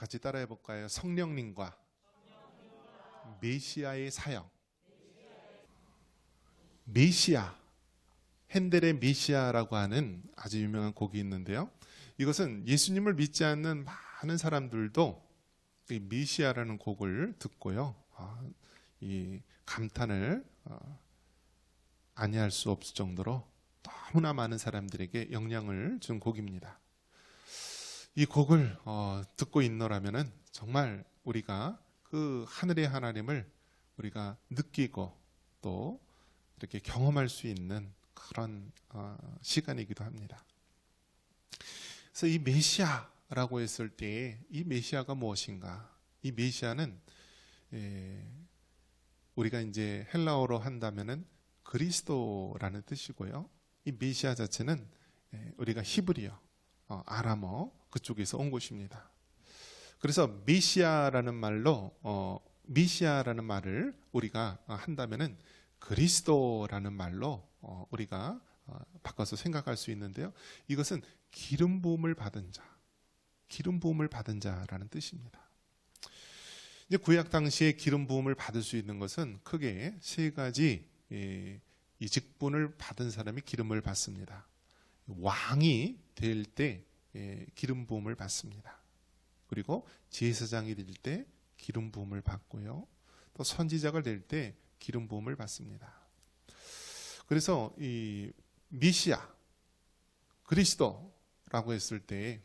같이 따라해 볼까요? 성령님과 메시아의 사역. 메시아, 핸델의 메시아라고 하는 아주 유명한 곡이 있는데요. 이것은 예수님을 믿지 않는 많은 사람들도 이 메시아라는 곡을 듣고요, 이 감탄을 아니할 수 없을 정도로 너무나 많은 사람들에게 영향을 준 곡입니다. 이 곡을 듣고 있노라면은 정말 우리가 그 하늘의 하나님을 우리가 느끼고 또 이렇게 경험할 수 있는 그런 시간이기도 합니다. 그래서 이 메시아라고 했을 때 이 메시아가 무엇인가? 이 메시아는 우리가 이제 헬라어로 한다면은 그리스도라는 뜻이고요. 이 메시아 자체는 우리가 히브리어, 아람어 그쪽에서 온 것입니다. 그래서 메시아라는 말을 우리가 한다면은 그리스도라는 말로 우리가 바꿔서 생각할 수 있는데요. 이것은 기름 부음을 받은 자라는 뜻입니다. 이제 구약 당시에 기름 부음을 받을 수 있는 것은 크게 세 가지 이 직분을 받은 사람이 기름을 받습니다. 왕이 될 때 기름 부음을 받습니다. 그리고 제사장이 될 때 기름 부음을 받고요. 또 선지자가 될 때 기름 부음을 받습니다. 그래서 이 메시아, 그리스도라고 했을 때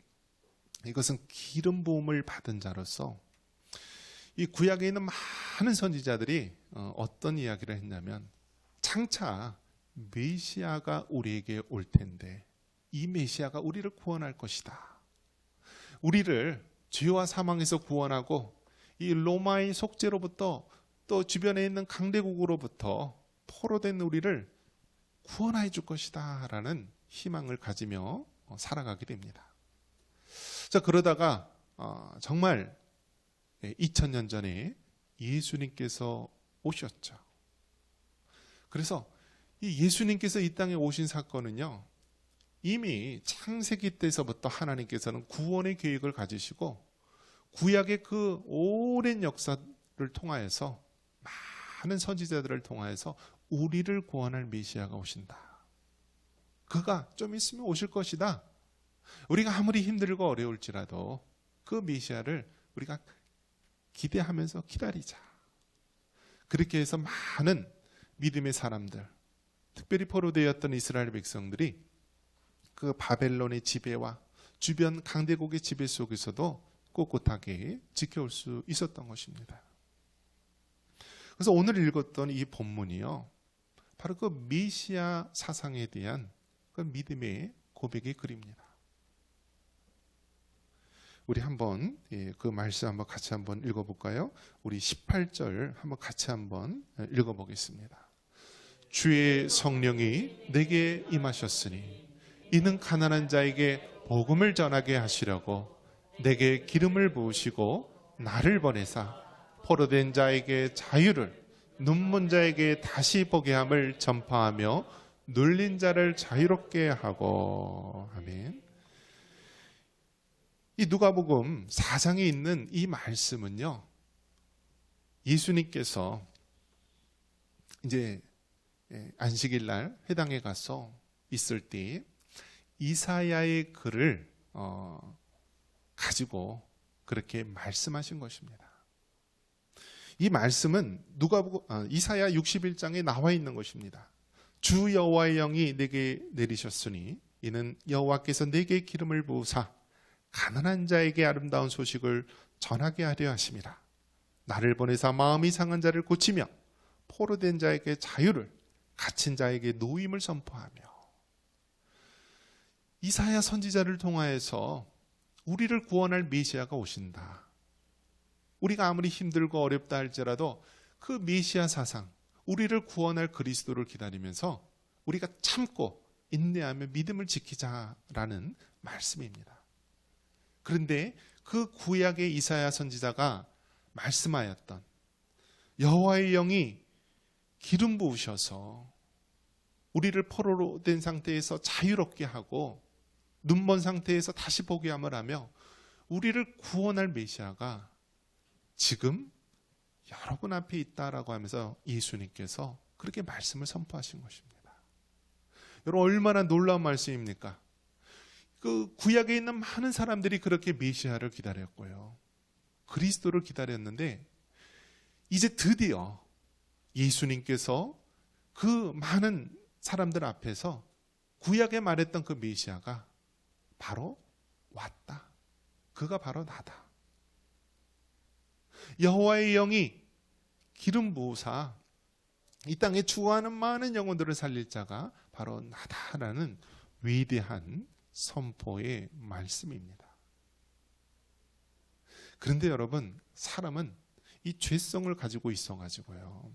이것은 기름 부음을 받은 자로서 이 구약에 있는 많은 선지자들이 어떤 이야기를 했냐면 장차 메시아가 우리에게 올 텐데 이 메시아가 우리를 구원할 것이다. 우리를 죄와 사망에서 구원하고 이 로마의 속죄로부터 또 주변에 있는 강대국으로부터 포로된 우리를 구원해 줄 것이다 라는 희망을 가지며 살아가게 됩니다. 자, 그러다가 정말 2000년 전에 예수님께서 오셨죠. 그래서 이 예수님께서 이 땅에 오신 사건은요, 이미 창세기 때서부터 하나님께서는 구원의 계획을 가지시고 구약의 그 오랜 역사를 통하여서 많은 선지자들을 통하여서 우리를 구원할 메시아가 오신다. 그가 좀 있으면 오실 것이다. 우리가 아무리 힘들고 어려울지라도 그 메시아를 우리가 기대하면서 기다리자. 그렇게 해서 많은 믿음의 사람들, 특별히 포로되었던 이스라엘 백성들이 그 바벨론의 지배와 주변 강대국의 지배 속에서도 꿋꿋하게 지켜올 수 있었던 것입니다. 그래서 오늘 읽었던 이 본문이요, 바로 그 메시아 사상에 대한 그 믿음의 고백의 글입니다. 우리 한번 그 말씀 한번 같이 한번 읽어볼까요? 우리 18절 한번 같이 한번 읽어보겠습니다. 주의 성령이 내게 임하셨으니 이는 가난한 자에게 복음을 전하게 하시려고 내게 기름을 부으시고 나를 보내사 포로된 자에게 자유를, 눈먼 자에게 다시 보게 함을 전파하며 눌린 자를 자유롭게 하고. 아멘. 이 누가복음 4장에 있는 이 말씀은요, 예수님께서 이제 안식일 날 회당에 가서 있을 때 이사야의 글을 가지고 그렇게 말씀하신 것입니다. 이 말씀은 이사야 61장에 나와 있는 것입니다. 주 여호와의 영이 내게 내리셨으니 이는 여호와께서 내게 기름을 부으사 가난한 자에게 아름다운 소식을 전하게 하려 하심이라. 나를 보내사 마음이 상한 자를 고치며 포로된 자에게 자유를, 갇힌 자에게 노임을 선포하며. 이사야 선지자를 통하여서 우리를 구원할 메시아가 오신다. 우리가 아무리 힘들고 어렵다 할지라도 그 메시아 사상, 우리를 구원할 그리스도를 기다리면서 우리가 참고 인내하며 믿음을 지키자라는 말씀입니다. 그런데 그 구약의 이사야 선지자가 말씀하였던 여호와의 영이 기름 부으셔서 우리를 포로로 된 상태에서 자유롭게 하고 눈먼 상태에서 다시 보게 함을 하며 우리를 구원할 메시아가 지금 여러분 앞에 있다라고 하면서 예수님께서 그렇게 말씀을 선포하신 것입니다. 여러분, 얼마나 놀라운 말씀입니까? 그 구약에 있는 많은 사람들이 그렇게 메시아를 기다렸고요, 그리스도를 기다렸는데 이제 드디어 예수님께서 그 많은 사람들 앞에서 구약에 말했던 그 메시아가 바로 왔다. 그가 바로 나다. 여호와의 영이 기름 부으사 이 땅에 주어하는 많은 영혼들을 살릴 자가 바로 나다라는 위대한 선포의 말씀입니다. 그런데 여러분, 사람은 이 죄성을 가지고 있어가지고요,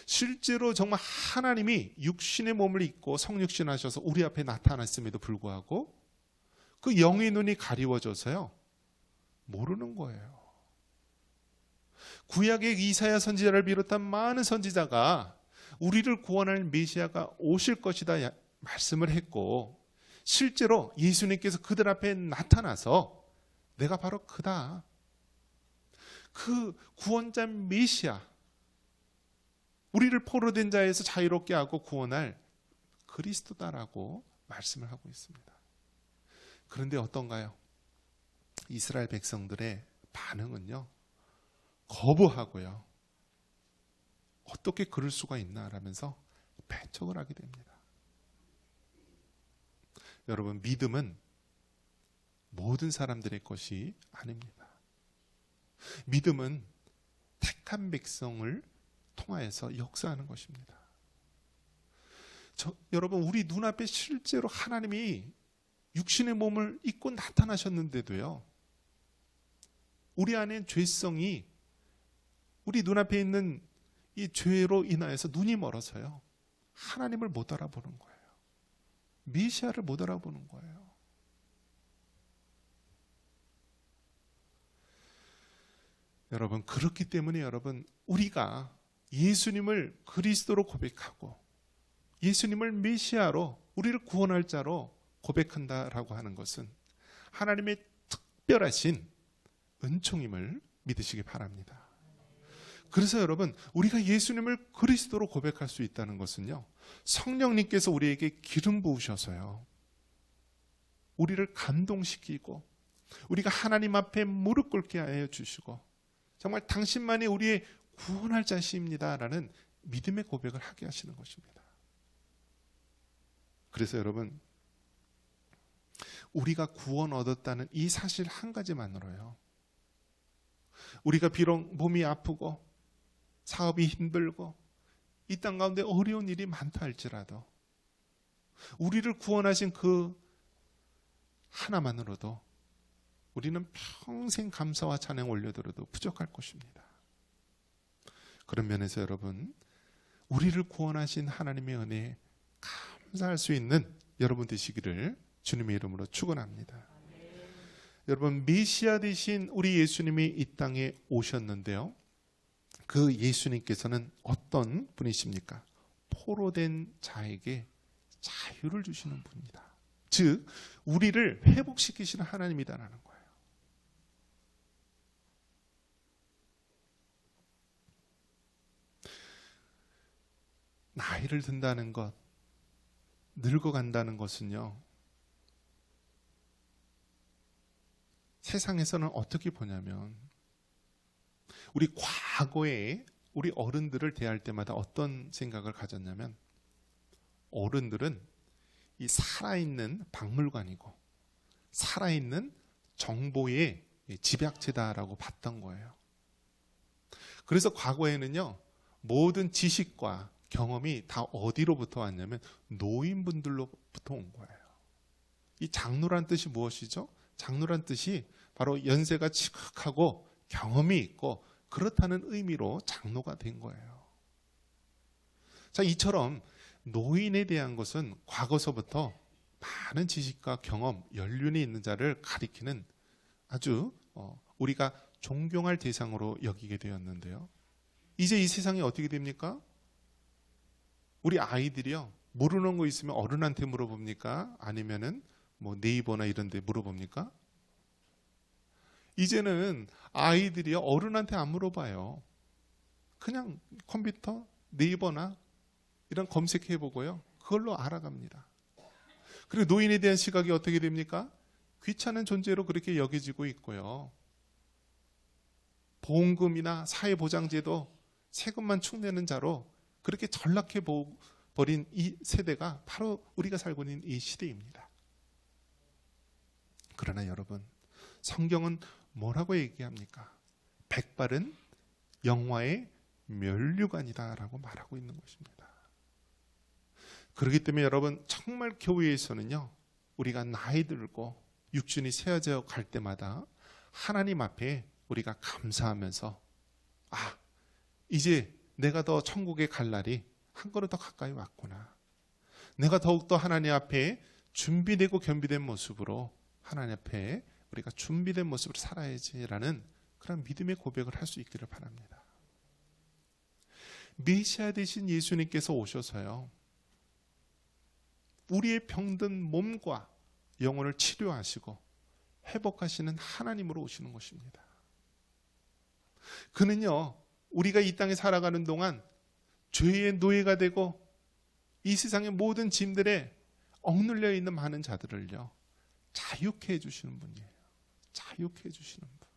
실제로 정말 하나님이 육신의 몸을 입고 성육신하셔서 우리 앞에 나타났음에도 불구하고 그 영의 눈이 가리워져서요, 모르는 거예요. 구약의 이사야 선지자를 비롯한 많은 선지자가 우리를 구원할 메시아가 오실 것이다 말씀을 했고, 실제로 예수님께서 그들 앞에 나타나서 내가 바로 그다, 그 구원자 메시아, 우리를 포로된 자에서 자유롭게 하고 구원할 그리스도다라고 말씀을 하고 있습니다. 그런데 어떤가요? 이스라엘 백성들의 반응은요, 거부하고요, 어떻게 그럴 수가 있나 라면서 배척을 하게 됩니다. 여러분, 믿음은 모든 사람들의 것이 아닙니다. 믿음은 택한 백성을 통하여서 역사하는 것입니다. 여러분, 우리 눈앞에 실제로 하나님이 육신의 몸을 입고 나타나셨는데도요, 우리 안에 죄성이, 우리 눈앞에 있는 이 죄로 인하여서 눈이 멀어서요, 하나님을 못 알아보는 거예요. 메시아를 못 알아보는 거예요. 여러분, 그렇기 때문에 여러분, 우리가 예수님을 그리스도로 고백하고 예수님을 메시아로, 우리를 구원할 자로 고백한다라고 하는 것은 하나님의 특별하신 은총임을 믿으시기 바랍니다. 그래서 여러분, 우리가 예수님을 그리스도로 고백할 수 있다는 것은요, 성령님께서 우리에게 기름 부으셔서요, 우리를 감동시키고 우리가 하나님 앞에 무릎 꿇게 하여 주시고 정말 당신만이 우리의 구원할 자신입니다라는 믿음의 고백을 하게 하시는 것입니다. 그래서 여러분, 우리가 구원 얻었다는 이 사실 한 가지만으로요, 우리가 비록 몸이 아프고 사업이 힘들고 이 땅 가운데 어려운 일이 많다 할지라도 우리를 구원하신 그 하나만으로도 우리는 평생 감사와 찬양 올려드려도 부족할 것입니다. 그런 면에서 여러분, 우리를 구원하신 하나님의 은혜에 감사할 수 있는 여러분 되시기를 주님의 이름으로 축원합니다. 여러분, 메시아 되신 우리 예수님이 이 땅에 오셨는데요, 그 예수님께서는 어떤 분이십니까? 포로된 자에게 자유를 주시는 분입니다. 즉, 우리를 회복시키시는 하나님이다라는 거예요. 나이를 든다는 것, 늙어간다는 것은요, 세상에서는 어떻게 보냐면, 우리 과거에 우리 어른들을 대할 때마다 어떤 생각을 가졌냐면, 어른들은 이 살아있는 박물관이고 살아있는 정보의 집약체다라고 봤던 거예요. 그래서 과거에는요, 모든 지식과 경험이 다 어디로부터 왔냐면 노인분들로부터 온 거예요. 이 장로란 뜻이 무엇이죠? 장로란 뜻이 바로 연세가 지극하고 경험이 있고 그렇다는 의미로 장로가 된 거예요. 자, 이처럼 노인에 대한 것은 과거서부터 많은 지식과 경험, 연륜이 있는 자를 가리키는 아주 우리가 존경할 대상으로 여기게 되었는데요, 이제 이 세상이 어떻게 됩니까? 우리 아이들이요, 모르는 거 있으면 어른한테 물어봅니까? 아니면은 뭐 네이버나 이런 데 물어봅니까? 이제는 아이들이 어른한테 안 물어봐요. 그냥 컴퓨터, 네이버나 이런 검색해보고요. 그걸로 알아갑니다. 그리고 노인에 대한 시각이 어떻게 됩니까? 귀찮은 존재로 그렇게 여겨지고 있고요. 보험금이나 사회보장제도 세금만 축내는 자로 그렇게 전락해 버린 이 세대가 바로 우리가 살고 있는 이 시대입니다. 그러나 여러분, 성경은 뭐라고 얘기합니까? 백발은 영화의 면류관이다라고 말하고 있는 것입니다. 그렇기 때문에 여러분, 정말 교회에서는요, 우리가 나이 들고 육신이 세어져 갈 때마다 하나님 앞에 우리가 감사하면서 이제 내가 더 천국에 갈 날이 한 걸음 더 가까이 왔구나. 내가 더욱더 하나님 앞에 준비되고 겸비된 모습으로 하나님 앞에 우리가 준비된 모습으로 살아야지라는 그런 믿음의 고백을 할 수 있기를 바랍니다. 메시아 되신 예수님께서 오셔서요, 우리의 병든 몸과 영혼을 치료하시고 회복하시는 하나님으로 오시는 것입니다. 그는요, 우리가 이 땅에 살아가는 동안 죄의 노예가 되고 이 세상의 모든 짐들에 억눌려 있는 많은 자들을요, 자유케 해주시는 분이에요. 자유케 해주시는 분.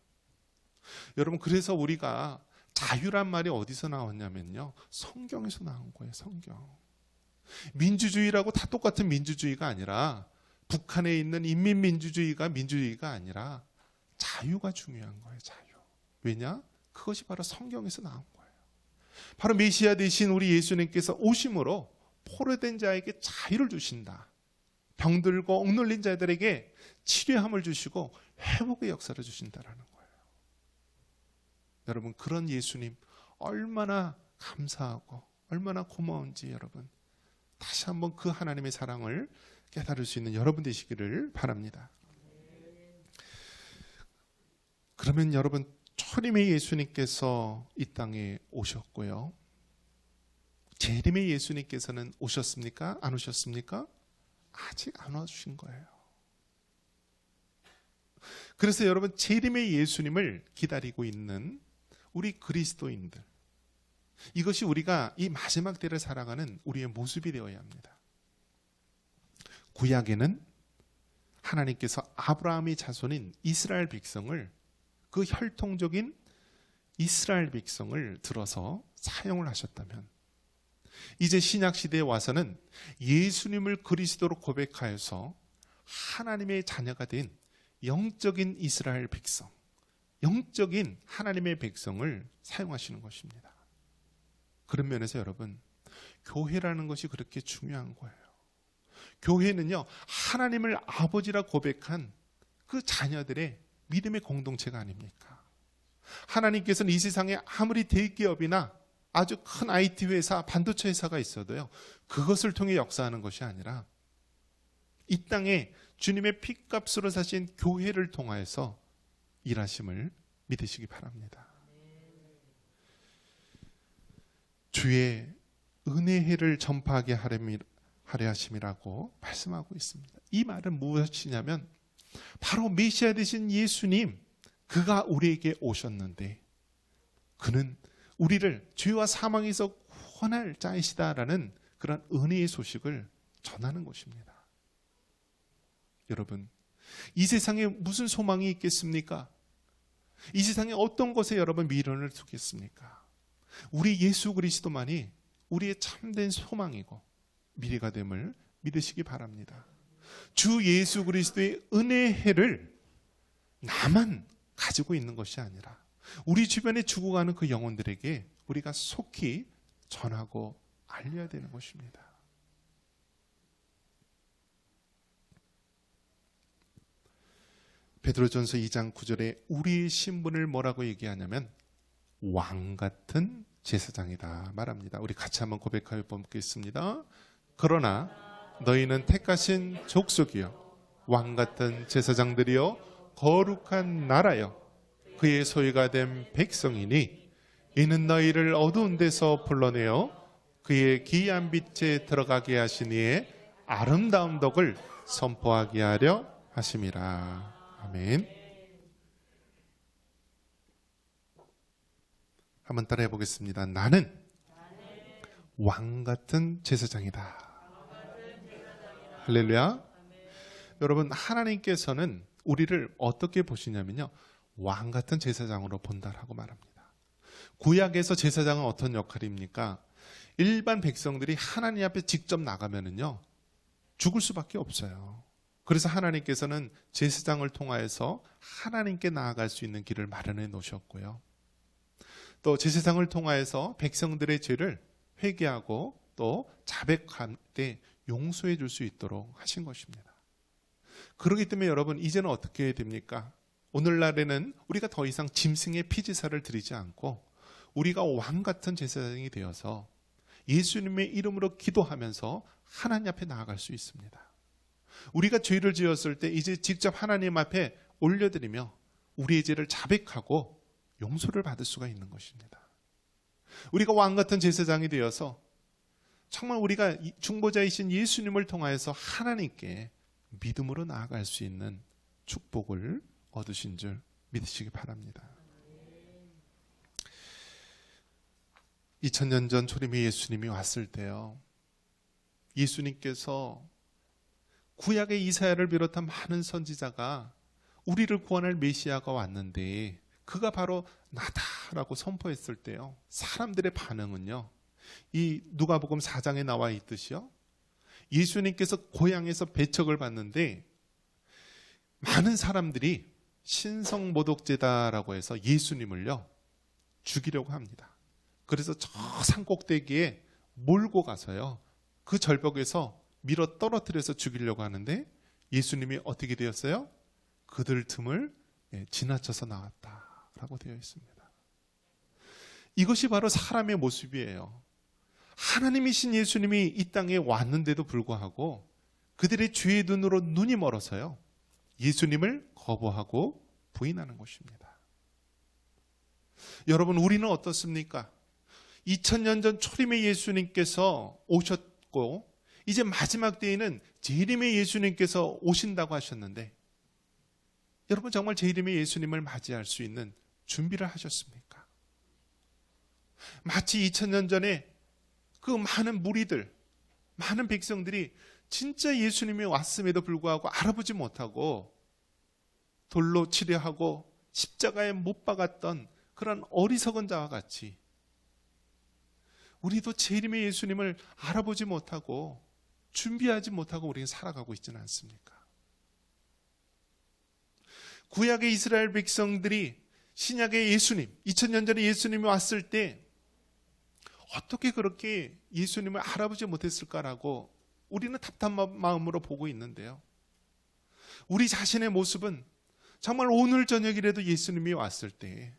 여러분, 그래서 우리가 자유란 말이 어디서 나왔냐면요, 성경에서 나온 거예요. 성경. 민주주의라고 다 똑같은 민주주의가 아니라, 북한에 있는 인민민주주의가 민주주의가 아니라 자유가 중요한 거예요. 자유. 왜냐? 그것이 바로 성경에서 나온 거예요. 바로 메시아 되신 우리 예수님께서 오심으로 포로된 자에게 자유를 주신다. 병들고 억눌린 자들에게 치료함을 주시고 회복의 역사를 주신다라는 거예요. 여러분, 그런 예수님 얼마나 감사하고 얼마나 고마운지 여러분, 다시 한번 그 하나님의 사랑을 깨달을 수 있는 여러분 되시기를 바랍니다. 그러면 여러분, 초림의 예수님께서 이 땅에 오셨고요, 재림의 예수님께서는 오셨습니까? 안 오셨습니까? 아직 안 와주신 거예요. 그래서 여러분, 재림의 예수님을 기다리고 있는 우리 그리스도인들, 이것이 우리가 이 마지막 때를 살아가는 우리의 모습이 되어야 합니다. 구약에는 하나님께서 아브라함의 자손인 이스라엘 백성을, 그 혈통적인 이스라엘 백성을 들어서 사용을 하셨다면, 이제 신약 시대에 와서는 예수님을 그리스도로 고백하여서 하나님의 자녀가 된 영적인 이스라엘 백성, 영적인 하나님의 백성을 사용하시는 것입니다. 그런 면에서 여러분, 교회라는 것이 그렇게 중요한 거예요. 교회는요, 하나님을 아버지라 고백한 그 자녀들의 믿음의 공동체가 아닙니까? 하나님께서는 이 세상에 아무리 대기업이나 아주 큰 IT 회사, 반도체 회사가 있어도요, 그것을 통해 역사하는 것이 아니라 이 땅에 주님의 피값으로 사신 교회를 통하여서 일하심을 믿으시기 바랍니다. 주의 은혜해를 전파하게 하려 하심이라고 말씀하고 있습니다. 이 말은 무엇이냐면 바로 메시아 되신 예수님, 그가 우리에게 오셨는데 그는 우리를 죄와 사망에서 구원할 자이시다라는 그런 은혜의 소식을 전하는 것입니다. 여러분, 이 세상에 무슨 소망이 있겠습니까? 이 세상에 어떤 것에 여러분 미련을 두겠습니까? 우리 예수 그리스도만이 우리의 참된 소망이고 미래가 됨을 믿으시기 바랍니다. 주 예수 그리스도의 은혜해를 나만 가지고 있는 것이 아니라 우리 주변에 죽어가는 그 영혼들에게 우리가 속히 전하고 알려야 되는 것입니다. 베드로전서 2장 9절에 우리의 신분을 뭐라고 얘기하냐면 왕 같은 제사장이다 말합니다. 우리 같이 한번 고백하여 보겠습니다. 그러나 너희는 택하신 족속이요 왕 같은 제사장들이요 거룩한 나라요 그의 소유가 된 백성이니 이는 너희를 어두운 데서 불러내어 그의 기이한 빛에 들어가게 하신 이의 아름다운 덕을 선포하게 하려 하심이라. 아멘. 한번 따라해 보겠습니다. 나는 왕 같은 제사장이다. 할렐루야. 여러분, 하나님께서는 우리를 어떻게 보시냐면요, 왕 같은 제사장으로 본다라고 말합니다. 구약에서 제사장은 어떤 역할입니까? 일반 백성들이 하나님 앞에 직접 나가면은요, 죽을 수밖에 없어요. 그래서 하나님께서는 제사장을 통하여서 하나님께 나아갈 수 있는 길을 마련해 놓으셨고요. 또 제사장을 통하여서 백성들의 죄를 회개하고 또 자백할 때 용서해 줄 수 있도록 하신 것입니다. 그렇기 때문에 여러분, 이제는 어떻게 해야 됩니까? 오늘날에는 우리가 더 이상 짐승의 피제사를 드리지 않고 우리가 왕 같은 제사장이 되어서 예수님의 이름으로 기도하면서 하나님 앞에 나아갈 수 있습니다. 우리가 죄를 지었을 때 이제 직접 하나님 앞에 올려드리며 우리의 죄를 자백하고 용서를 받을 수가 있는 것입니다. 우리가 왕 같은 제사장이 되어서 정말 우리가 중보자이신 예수님을 통하여서 하나님께 믿음으로 나아갈 수 있는 축복을 얻으신 줄 믿으시기 바랍니다. 2000년 전 초림의 예수님이 왔을 때요, 예수님께서 구약의 이사야를 비롯한 많은 선지자가 우리를 구원할 메시아가 왔는데 그가 바로 나다라고 선포했을 때요, 사람들의 반응은요, 이 누가복음 4장에 나와 있듯이요, 예수님께서 고향에서 배척을 받는데 많은 사람들이 신성모독죄다라고 해서 예수님을요 죽이려고 합니다. 그래서 저 산꼭대기에 몰고 가서요, 그 절벽에서 밀어 떨어뜨려서 죽이려고 하는데 예수님이 어떻게 되었어요? 그들 틈을 지나쳐서 나왔다라고 되어 있습니다. 이것이 바로 사람의 모습이에요. 하나님이신 예수님이 이 땅에 왔는데도 불구하고 그들의 죄의 눈으로 눈이 멀어서요, 예수님을 거부하고 부인하는 것입니다. 여러분, 우리는 어떻습니까? 2000년 전 초림의 예수님께서 오셨고 이제 마지막 때에는 재림의 예수님께서 오신다고 하셨는데, 여러분 정말 재림의 예수님을 맞이할 수 있는 준비를 하셨습니까? 마치 2000년 전에 그 많은 무리들, 많은 백성들이 진짜 예수님이 왔음에도 불구하고 알아보지 못하고 돌로 치려하고 십자가에 못 박았던 그런 어리석은 자와 같이 우리도 재림의 예수님을 알아보지 못하고 준비하지 못하고 우리는 살아가고 있지는 않습니까? 구약의 이스라엘 백성들이 신약의 예수님, 2000년 전에 예수님이 왔을 때 어떻게 그렇게 예수님을 알아보지 못했을까라고 우리는 답답한 마음으로 보고 있는데요, 우리 자신의 모습은 정말 오늘 저녁이라도 예수님이 왔을 때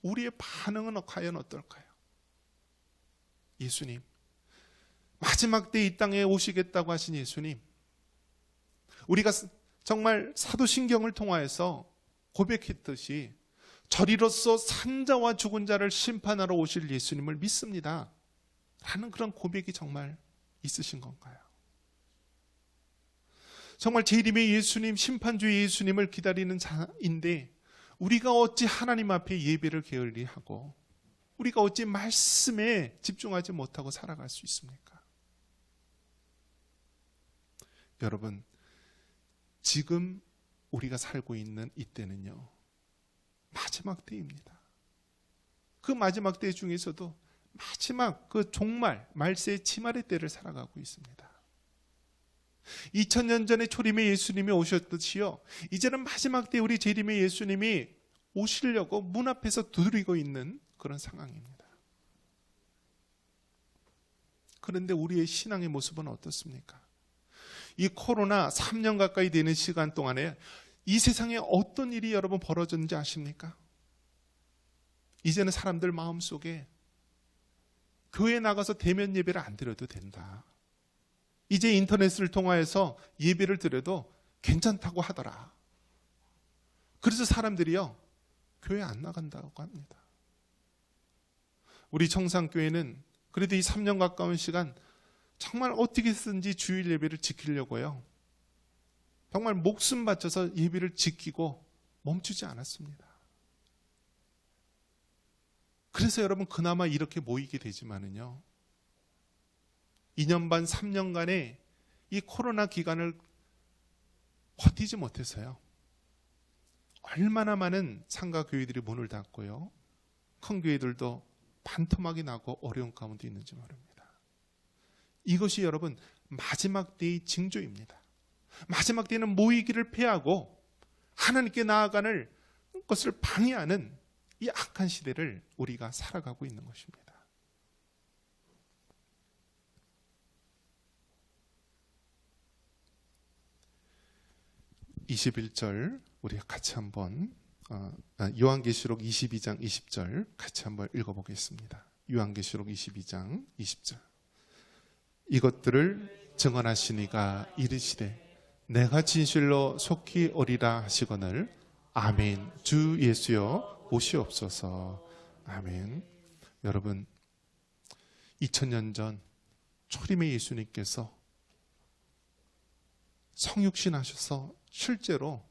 우리의 반응은 과연 어떨까요? 예수님, 마지막 때 이 땅에 오시겠다고 하신 예수님, 우리가 정말 사도신경을 통하여서 고백했듯이 저리로서 산자와 죽은 자를 심판하러 오실 예수님을 믿습니다 라는 그런 고백이 정말 있으신 건가요? 정말 재림의 예수님, 심판주의 예수님을 기다리는 자인데 우리가 어찌 하나님 앞에 예배를 게을리하고 우리가 어찌 말씀에 집중하지 못하고 살아갈 수 있습니까? 여러분, 지금 우리가 살고 있는 이때는요, 마지막 때입니다. 그 마지막 때 중에서도 마지막 그 종말, 말세의 치말의 때를 살아가고 있습니다. 2000년 전에 초림의 예수님이 오셨듯이요, 이제는 마지막 때 우리 재림의 예수님이 오시려고 문 앞에서 두드리고 있는 그런 상황입니다. 그런데 우리의 신앙의 모습은 어떻습니까? 이 코로나 3년 가까이 되는 시간 동안에 이 세상에 어떤 일이 여러분 벌어졌는지 아십니까? 이제는 사람들 마음속에 교회 나가서 대면 예배를 안 드려도 된다, 이제 인터넷을 통하여서 예배를 드려도 괜찮다고 하더라. 그래서 사람들이요, 교회 안 나간다고 합니다. 우리 청산교회는 그래도 이 3년 가까운 시간 정말 어떻게든지 주일 예배를 지키려고요, 정말 목숨 바쳐서 예배를 지키고 멈추지 않았습니다. 그래서 여러분 그나마 이렇게 모이게 되지만은요, 2년 반 3년간의 이 코로나 기간을 버티지 못해서요, 얼마나 많은 상가 교회들이 문을 닫고요, 큰 교회들도 반토막이 나고 어려운 가운데 있는지 모릅니다. 이것이 여러분 마지막 때의 징조입니다. 마지막 때는 모이기를 패하고 하나님께 나아가는 것을 방해하는 이 악한 시대를 우리가 살아가고 있는 것입니다. (21절) 우리가 같이 한번 요한계시록 22장 20절 같이 한번 읽어보겠습니다. 요한계시록 22장 20절. 이것들을 증언하시니가 이르시되 내가 진실로 속히 오리라 하시거늘 아멘. 주 예수여 오시옵소서. 아멘. 여러분 2000년 전 초림의 예수님께서 성육신 하셔서 실제로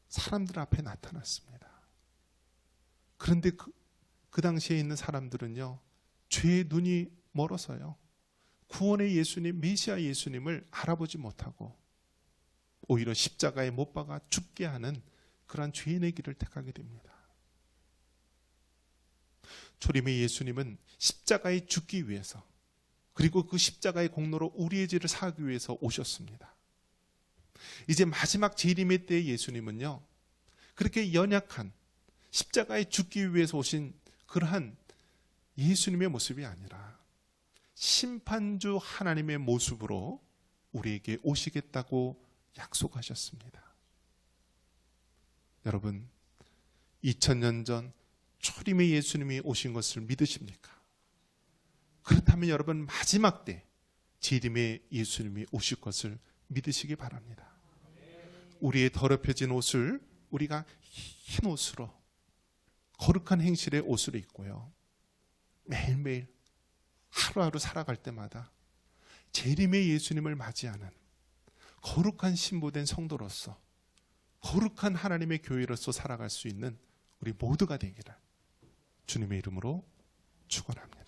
사람들 앞에 나타났습니다. 그런데 그 당시에 있는 사람들은요, 죄의 눈이 멀어서요, 구원의 예수님, 메시아 예수님을 알아보지 못하고 오히려 십자가에 못 박아 죽게 하는 그러한 죄인의 길을 택하게 됩니다. 초림의 예수님은 십자가에 죽기 위해서, 그리고 그 십자가의 공로로 우리의 죄를 사하기 위해서 오셨습니다. 이제 마지막 재림의 때의 예수님은요, 그렇게 연약한 십자가에 죽기 위해서 오신 그러한 예수님의 모습이 아니라 심판주 하나님의 모습으로 우리에게 오시겠다고 약속하셨습니다. 여러분 2000년 전 초림의 예수님이 오신 것을 믿으십니까? 그렇다면 여러분 마지막 때 재림의 예수님이 오실 것을 믿으시기 바랍니다. 우리의 더럽혀진 옷을 우리가 흰 옷으로, 거룩한 행실의 옷을 입고요, 매일매일 하루하루 살아갈 때마다 재림의 예수님을 맞이하는 거룩한 신부된 성도로서, 거룩한 하나님의 교회로서 살아갈 수 있는 우리 모두가 되기를 주님의 이름으로 축원합니다.